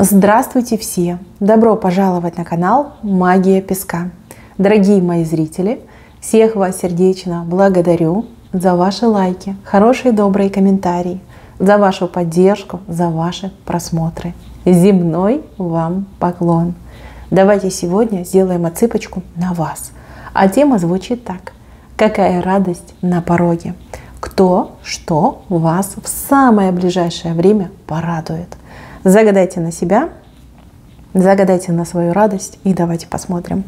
Здравствуйте все! Добро пожаловать на канал Магия Песка. Дорогие мои зрители, всех вас сердечно благодарю за ваши лайки, хорошие добрые комментарии, за вашу поддержку, за ваши просмотры. Земной вам поклон! Давайте сегодня сделаем отсыпочку на вас. А тема звучит так. Какая радость на пороге? Кто, что вас в самое ближайшее время порадует? Загадайте на себя, загадайте на свою радость и давайте посмотрим.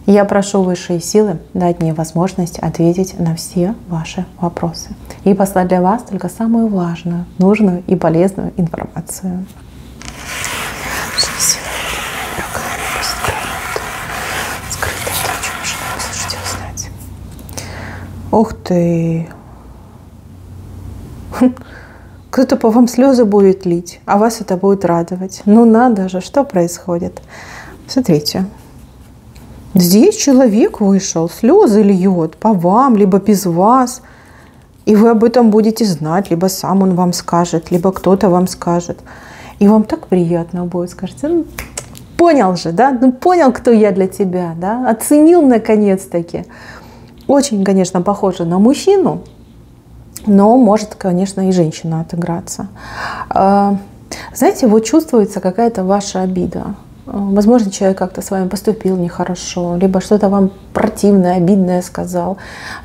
Я прошу высшие силы дать мне возможность ответить на все ваши вопросы и послать для вас только самую важную, нужную и полезную информацию. Ух ты! Кто-то по вам слезы будет лить, а вас это будет радовать. Ну надо же, что происходит? Смотрите, здесь человек вышел, слезы льет по вам, либо без вас. И вы об этом будете знать, либо сам он вам скажет, либо кто-то вам скажет. И вам так приятно будет, скажете, ну, понял же, да? Ну понял, кто я для тебя, да? Оценил наконец-таки. Очень, конечно, похоже на мужчину. Но может, конечно, и женщина отыграться. Знаете, вот чувствуется какая-то ваша обида. Возможно, человек как-то с вами поступил нехорошо, либо что-то вам противное, обидное сказал,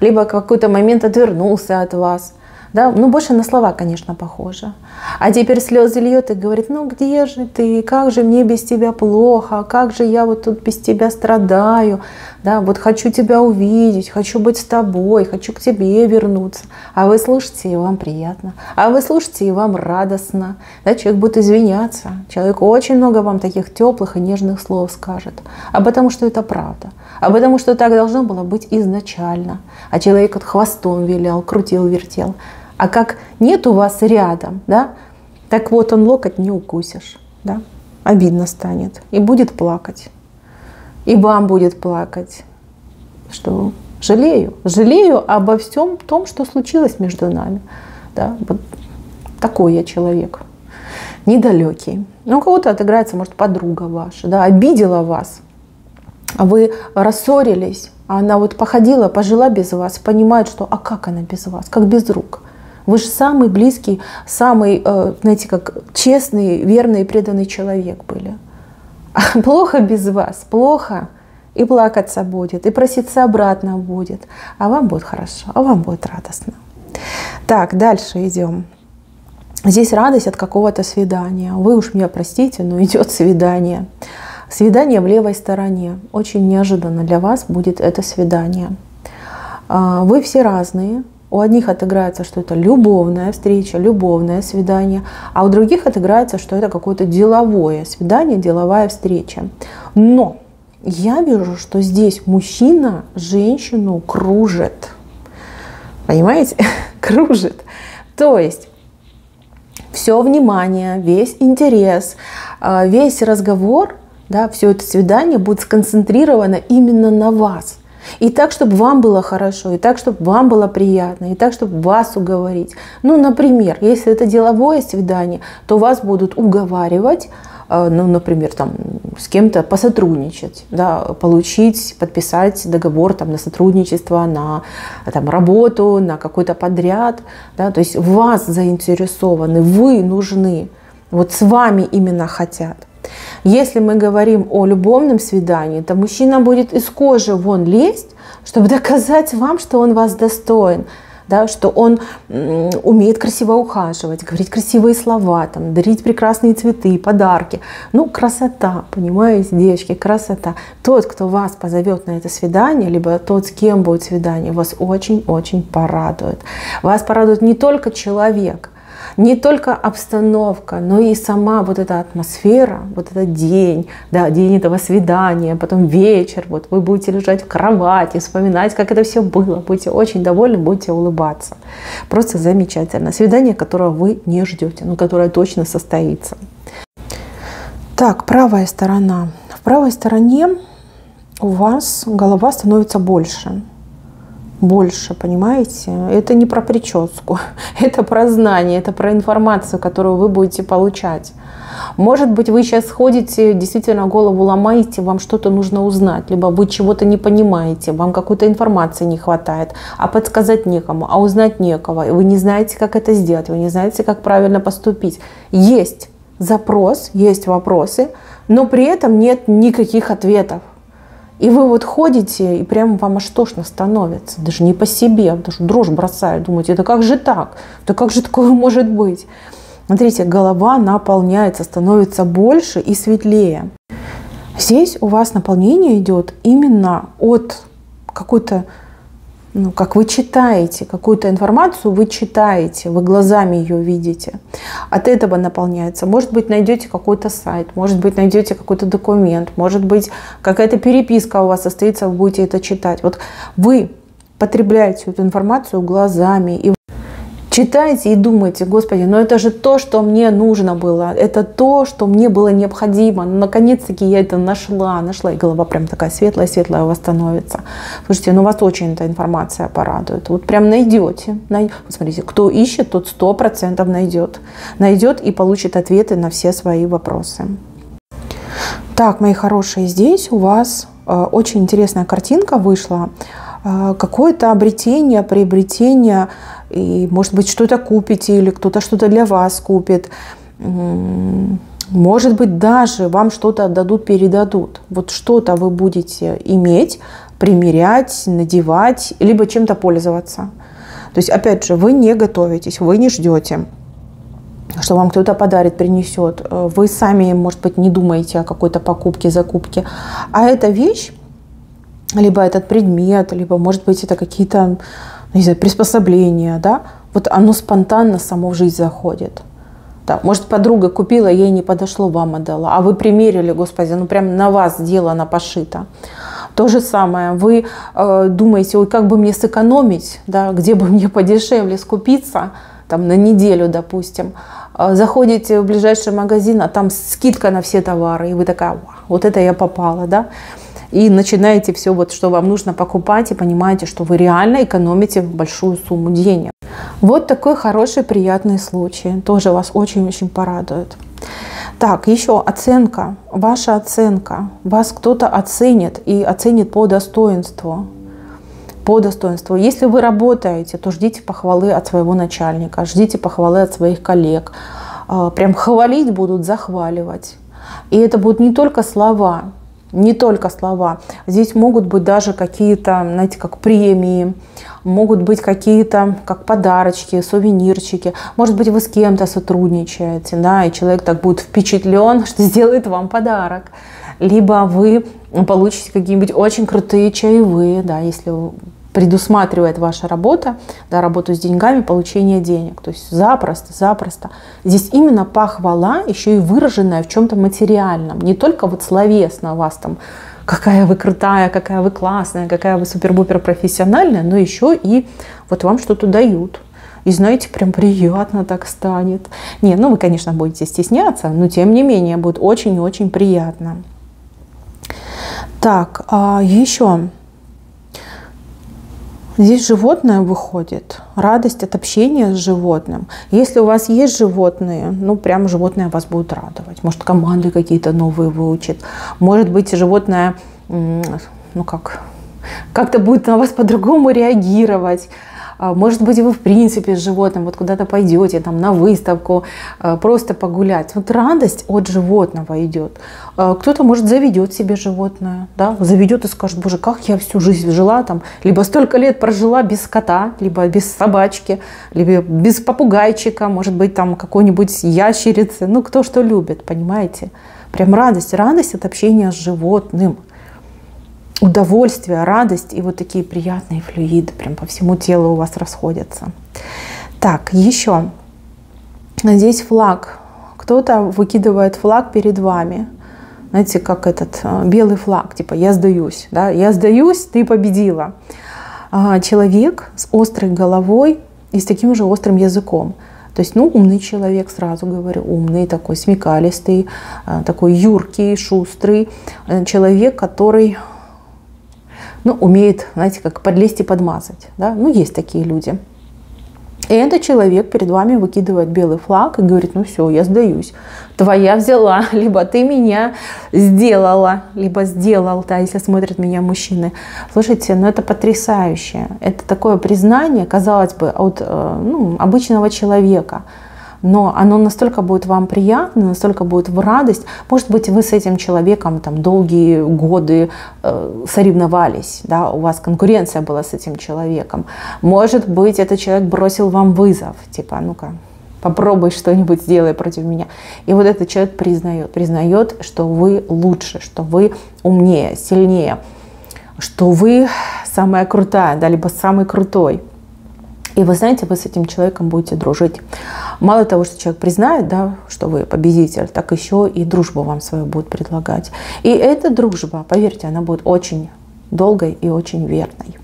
либо в какой-то момент отвернулся от вас. Да? Ну, больше на слова, конечно, похоже. А теперь слезы льет и говорит, ну где же ты, как же мне без тебя плохо, как же я вот тут без тебя страдаю, да? Вот хочу тебя увидеть, хочу быть с тобой, хочу к тебе вернуться. А вы слушаете, и вам приятно. А вы слушаете, и вам радостно. Да? Человек будет извиняться. Человек очень много вам таких теплых и нежных слов скажет. А потому что это правда. А потому что так должно было быть изначально. А человек вот хвостом вилял, крутил, вертел. А как нет у вас рядом, да, так вот он локоть не укусишь, да, обидно станет и будет плакать. И вам будет плакать, что жалею обо всем том, что случилось между нами. Да, вот такой я человек, недалекий. Ну, у кого-то отыграется, может, подруга ваша, да, обидела вас, а вы рассорились, а она вот походила, пожила без вас, понимает, что а как она без вас, как без рук. Вы же самый близкий, самый, знаете, как честный, верный и преданный человек были. А плохо без вас, плохо, и плакаться будет, и проситься обратно будет. А вам будет хорошо, а вам будет радостно. Так, дальше идем. Здесь радость от какого-то свидания. Вы уж меня простите, но идет свидание. Свидание в левой стороне. Очень неожиданно для вас будет это свидание. Вы все разные. У одних отыграется, что это любовная встреча, любовное свидание, а у других отыграется, что это какое-то деловое свидание, деловая встреча. Но я вижу, что здесь мужчина женщину кружит. Понимаете? Кружит. То есть все внимание, весь интерес, весь разговор, да, все это свидание будет сконцентрировано именно на вас. И так, чтобы вам было хорошо, и так, чтобы вам было приятно, и так, чтобы вас уговорить. Ну, например, если это деловое свидание, то вас будут уговаривать, ну, например, там, с кем-то посотрудничать, да, получить, подписать договор там, на сотрудничество, на там, работу, на какой-то подряд. Да, то есть вас заинтересованы, вы нужны, вот с вами именно хотят. Если мы говорим о любовном свидании, то мужчина будет из кожи вон лезть, чтобы доказать вам, что он вас достоин, да, что он умеет красиво ухаживать, говорить красивые слова, там, дарить прекрасные цветы, подарки. Ну, красота, понимаете, девочки, красота. Тот, кто вас позовет на это свидание, либо тот, с кем будет свидание, вас очень-очень порадует. Вас порадует не только человек, не только обстановка, но и сама вот эта атмосфера, вот этот день, да, день этого свидания, потом вечер, вот вы будете лежать в кровати, вспоминать, как это все было, будете очень довольны, будете улыбаться. Просто замечательно. Свидание, которого вы не ждете, но которое точно состоится. Так, правая сторона. В правой стороне у вас голова становится больше. больше, понимаете? Это не про прическу, это про знание, это про информацию, которую вы будете получать. Может быть, вы сейчас ходите, действительно голову ломаете, вам что-то нужно узнать, либо вы чего-то не понимаете, вам какой-то информации не хватает, а подсказать некому, а узнать некого, и вы не знаете, как это сделать, вы не знаете, как правильно поступить. Есть запрос, есть вопросы, но при этом нет никаких ответов. И вы вот ходите, и прямо вам аж тошно становится, даже не по себе, даже дрожь бросает, думаете, да как же так? Да как же такое может быть? Смотрите, голова наполняется, становится больше и светлее. Здесь у вас наполнение идет именно от какой-то, ну, как вы читаете, какую-то информацию вы читаете, вы глазами ее видите. От этого наполняется. Может быть, найдете какой-то сайт, может быть, найдете какой-то документ, может быть, какая-то переписка у вас состоится, вы будете это читать. Вот вы потребляете эту информацию глазами и читаете и думаете, Господи, но это же то, что мне нужно было, это то, что мне было необходимо. Ну, наконец-таки я это нашла, и голова прям такая светлая-светлая у вас становится. Слушайте, ну вас очень эта информация порадует. Вот прям найдете. Смотрите, кто ищет, тот 100% найдет. Найдет и получит ответы на все свои вопросы. Так, мои хорошие, здесь у вас очень интересная картинка вышла. Какое-то обретение, приобретение, и, может быть, что-то купите, или кто-то что-то для вас купит. Может быть, даже вам что-то отдадут, передадут. Вот что-то вы будете иметь, примерять, надевать, либо чем-то пользоваться. То есть, опять же, вы не готовитесь, вы не ждете, что вам кто-то подарит, принесет. Вы сами, может быть, не думаете о какой-то покупке, закупке. А эта вещь, либо этот предмет, либо, может быть, это какие-то, не знаю, приспособления, да, вот оно спонтанно само в жизнь заходит. Да, может, подруга купила, ей не подошло, вам отдала, а вы примерили, Господи, ну прям на вас сделано, пошито. То же самое, вы думаете, ой, как бы мне сэкономить, да, где бы мне подешевле скупиться, там на неделю, допустим. Заходите в ближайший магазин, а там скидка на все товары, и вы такая, вот это я попала, да. И начинаете все, вот, что вам нужно покупать, и понимаете, что вы реально экономите большую сумму денег. Вот такой хороший, приятный случай. Тоже вас очень-очень порадует. Так, еще оценка. Ваша оценка. Вас кто-то оценит и оценит по достоинству. По достоинству. Если вы работаете, то ждите похвалы от своего начальника, ждите похвалы от своих коллег. Прям хвалить будут, захваливать. И это будут не только слова. Не только слова. Здесь могут быть даже какие-то, знаете, как премии, могут быть какие-то, как подарочки, сувенирчики. Может быть, вы с кем-то сотрудничаете, да, и человек так будет впечатлен, что сделает вам подарок. Либо вы получите какие-нибудь очень крутые чаевые, да, если предусматривает ваша работа, да, работу с деньгами, получение денег. То есть запросто. Здесь именно похвала, еще и выраженная в чем-то материальном. Не только вот словесно у вас там, какая вы крутая, какая вы классная, какая вы супер-бупер профессиональная, но еще и вот вам что-то дают. И знаете, прям приятно так станет. Не, ну вы, конечно, будете стесняться, но тем не менее будет очень и очень приятно. Так, еще... Здесь животное выходит, радость от общения с животным. Если у вас есть животные, ну прям животное вас будет радовать. Может, команды какие-то новые выучит. Может быть, животное, ну как-то будет на вас по-другому реагировать. Может быть, вы в принципе с животным вот куда-то пойдете, там, на выставку, просто погулять. Вот радость от животного идет. Кто-то, может, заведет себе животное, да? Заведет и скажет, боже, как я всю жизнь жила, там, либо столько лет прожила без кота, либо без собачки, либо без попугайчика, может быть, там какой-нибудь ящерицы, ну, кто что любит, понимаете? Прям радость от общения с животным. Удовольствие, радость и вот такие приятные флюиды прям по всему телу у вас расходятся. Так, еще. Здесь флаг. Кто-то выкидывает флаг перед вами. Знаете, как этот белый флаг, типа я сдаюсь. Да? Я сдаюсь, ты победила. Человек с острой головой и с таким же острым языком. То есть, ну, умный человек, сразу говорю, умный, такой смекалистый, такой юркий, шустрый. Человек, который... Ну, умеет, знаете, как подлезть и подмазать. Да? Ну, есть такие люди. И этот человек перед вами выкидывает белый флаг и говорит: ну все, я сдаюсь. Твоя взяла, либо ты меня сделала, либо сделал, да, если смотрят меня мужчины. Слушайте, ну это потрясающе. Это такое признание, казалось бы, от обычного человека. Но оно настолько будет вам приятно, настолько будет в радость. Может быть, вы с этим человеком там долгие годы соревновались, да, у вас конкуренция была с этим человеком. Может быть, этот человек бросил вам вызов, типа, ну-ка, попробуй что-нибудь сделай против меня. И вот этот человек признает, что вы лучше, что вы умнее, сильнее, что вы самая крутая, да, либо самый крутой. И вы знаете, вы с этим человеком будете дружить. Мало того, что человек признает, да, что вы победитель, так еще и дружбу вам свою будет предлагать. И эта дружба, поверьте, она будет очень долгой и очень верной.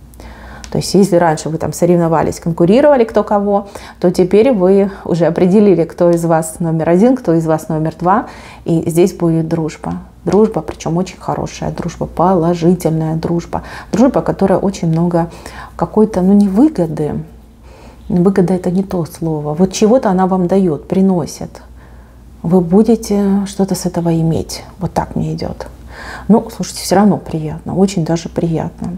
То есть, если раньше вы там соревновались, конкурировали кто кого, то теперь вы уже определили, кто из вас номер один, кто из вас номер два. И здесь будет дружба. Дружба, причем очень хорошая дружба, положительная дружба. Дружба, которая очень много какой-то, не выгоды. Выгода — это не то слово. Вот чего-то она вам дает, приносит. Вы будете что-то с этого иметь. Вот так мне идет. Ну, слушайте, все равно приятно, очень даже приятно.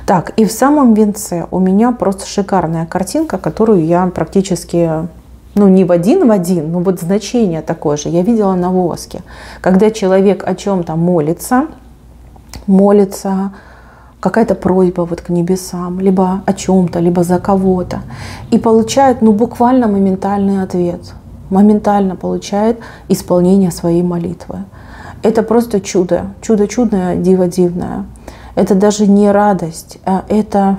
Так, и в самом венце у меня просто шикарная картинка, которую я практически, не в один, но вот значение такое же я видела на воске. Когда человек о чем-то молится, какая-то просьба вот к небесам, либо о чем-то, либо за кого-то, и получает, буквально моментальный ответ, моментально получает исполнение своей молитвы. Это просто чудо, чудо чудное, диво дивное. Это даже не радость, а это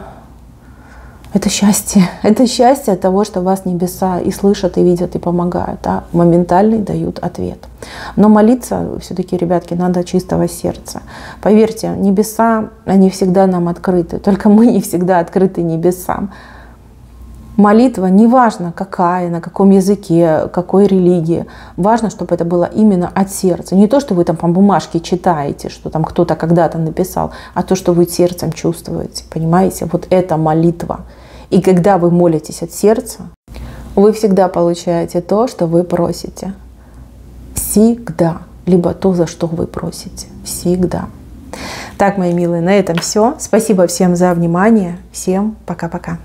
счастье. Это счастье от того, что вас небеса и слышат, и видят, и помогают. Да? Моментально дают ответ. Но молиться все-таки, ребятки, надо от чистого сердца. Поверьте, небеса, они всегда нам открыты. Только мы не всегда открыты небесам. Молитва, неважно какая, на каком языке, какой религии, важно, чтобы это было именно от сердца. Не то, что вы там по бумажке читаете, что там кто-то когда-то написал, а то, что вы сердцем чувствуете, понимаете? Вот это молитва. И когда вы молитесь от сердца, вы всегда получаете то, что вы просите. Всегда. Либо то, за что вы просите. Всегда. Так, мои милые, на этом все. Спасибо всем за внимание. Всем пока-пока.